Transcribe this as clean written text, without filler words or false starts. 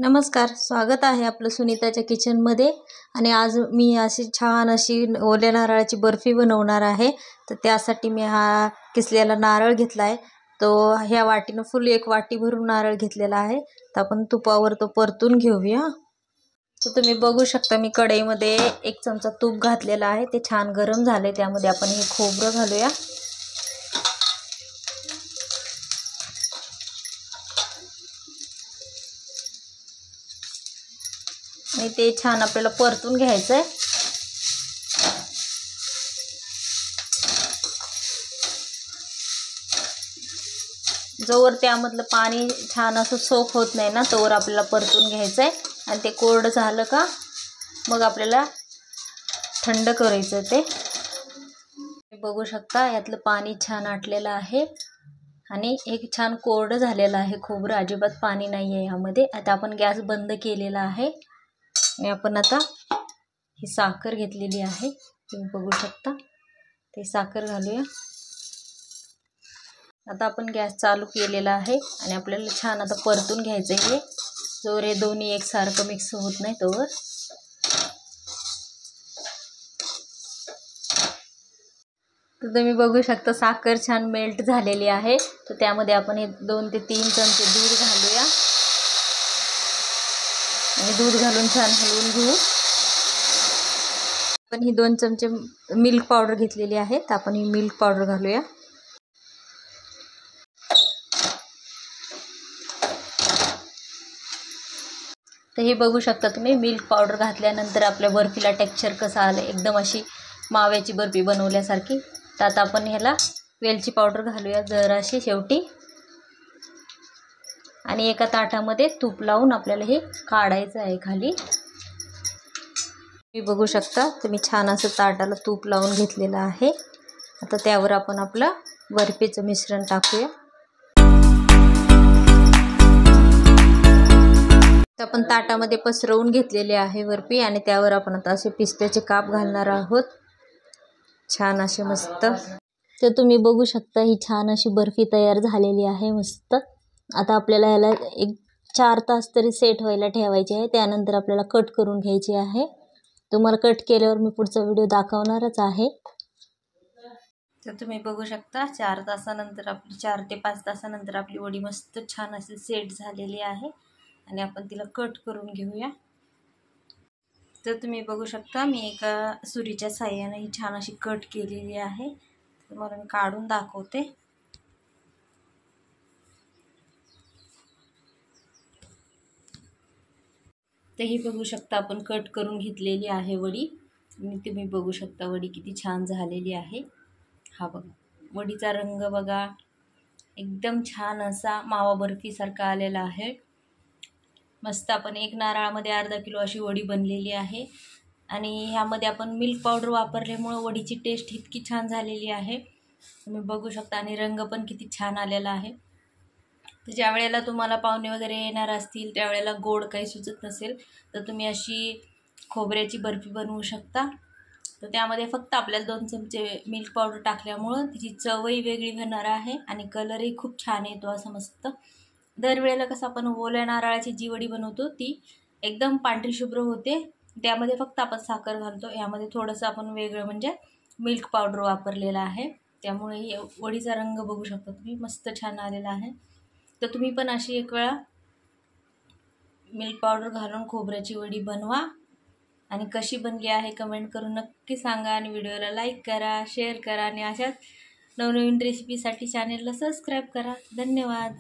नमस्कार, स्वागत आहे आपलं सुनीताच्या किचनमध्ये. आणि आज मी अशी छान अशी ओल्या नारळाची बर्फी बनवणार आहे. तर त्यासाठी मी हा किसलेला नारळ घेतला आहे. तो ह्या वाटीनं फुल एक वाटी भरून नारळ घेतलेला आहे. तर आपण तुपावर तो परतून घेऊया. तर तुम्ही बघू शकता मी कढईमध्ये 1 चमचा तूप घातलेला आहे. ते छान गरम झाले. त्यामध्ये आपण हे खोबरं घालूया. आणि ते छान आपल्याला परतून घ्यायचं आहे. जोवर त्यामधलं पाणी छान असं सोक होत नाही ना, तोवर आपल्याला परतून घ्यायचं आहे. आणि ते कोरडं झालं का मग आपल्याला थंड करायचं ते. बघू शकता यातलं पाणी छान आटलेलं आहे आणि एक छान कोरडं झालेलं आहे खोबरं. अजिबात पाणी नाही आहे यामध्ये. आता आपण गॅस बंद केलेला आहे आणि आपण आता ही साखर घेतलेली आहे. तुम्ही बघू शकता. ते साखर घालूया. आता आपण गॅस चालू केलेला आहे आणि आपल्याला छान आता परतून घ्यायचं आहे. जोर हे दोन्ही एकसारखं मिक्स होत नाही तोवर. तर तुम्ही बघू शकता साखर छान मेल्ट झालेली आहे. तर त्यामध्ये आपण हे 2 ते 3 चमचे दूध घालूया आणि दूध घालून छान हलवून घेऊ. आपण ही 2 चमचे मिल्क पावडर घेतलेली आहे. तर आपण ही मिल्क पावडर घालूया. तर हे बघू शकता तुम्ही मिल्क पावडर घातल्यानंतर आपल्या बर्फीला टेक्स्चर कसं आलं. एकदम अशी माव्याची बर्फी बनवल्यासारखी. तर आता आपण ह्याला वेलची पावडर घालूया जराशी शेवटी. आणि एका ताटामध्ये तूप लावून आपल्याला हे काढायचं आहे खाली. तुम्ही बघू शकता तुम्ही छान असं ताटाला तूप लावून घेतलेलं आहे. आता त्यावर आपण आपलं बर्फीचं मिश्रण टाकूया. आपण ताटामध्ये पसरवून घेतलेले आहे बर्फी आणि त्यावर आपण आता असे पिस्त्याचे काप घालणार आहोत. छान असे मस्त. तर तुम्ही बघू शकता ही छान अशी बर्फी तयार झालेली आहे मस्त. आता आपल्याला ह्याला 4 तास तरी सेट व्हायला ठेवायचे आहे. त्यानंतर आपल्याला कट करून घ्यायची आहे. तुम्हाला कट केल्यावर मी पुढचा व्हिडिओ दाखवणारच आहे. तर तुम्ही बघू शकता 4 तासानंतर आपली 4 ते 5 तासानंतर आपली वडी मस्त छान अशी सेट झालेली आहे. आणि आपण तिला कट करून घेऊया. तर तुम्ही बघू शकता मी एका सुरीच्या साहाय्याने ही छान अशी कट केलेली आहे. तुम्हाला मी काढून दाखवते. तर ही बघू शकता आपण कट करून घेतलेली आहे वडी. आणि तुम्ही बघू शकता वडी किती छान झालेली आहे. हा बघा वडीचा रंग बघा एकदम छान असा मावा बर्फीसारखा आलेला आहे. मस्त आपण 1 नारळामध्ये अर्धा किलो अशी वडी बनलेली आहे. आणि ह्यामध्ये आपण मिल्क पावडर वापरल्यामुळे वडीची टेस्ट इतकी छान झालेली आहे. तुम्ही बघू शकता. आणि रंग पण किती छान आलेला आहे. तर ज्या वेळेला तुम्हाला पाहुणे वगैरे येणार असतील त्यावेळेला गोड काही सुचत नसेल तर तुम्ही अशी खोबऱ्याची बर्फी बनवू शकता. तर त्यामध्ये फक्त आपल्याला 2 चमचे मिल्क पावडर टाकल्यामुळं तिची चवही वेगळी होणार आहे आणि कलरही खूप छान येतो असा मस्त. दरवेळेला कसं आपण ओल्या नारळाची जी वडी बनवतो ती एकदम पांढरी शुभ्र होते. त्यामध्ये फक्त आपण साखर घालतो. यामध्ये थोडंसं आपण वेगळं म्हणजे मिल्क पावडर वापरलेलं आहे. त्यामुळे वडीचा रंग बघू शकता तुम्ही मस्त छान आलेला आहे. तर तुम्ही पण अशी एक वेळा मिल्क पावडर घालून खोबऱ्याची वडी बनवा आणि कशी बनली आहे कमेंट करून नक्की सांगा. आणि व्हिडिओला लाईक करा, शेअर करा आणि अशाच नवनवीन रेसिपीसाठी चॅनेलला सबस्क्राईब करा. धन्यवाद.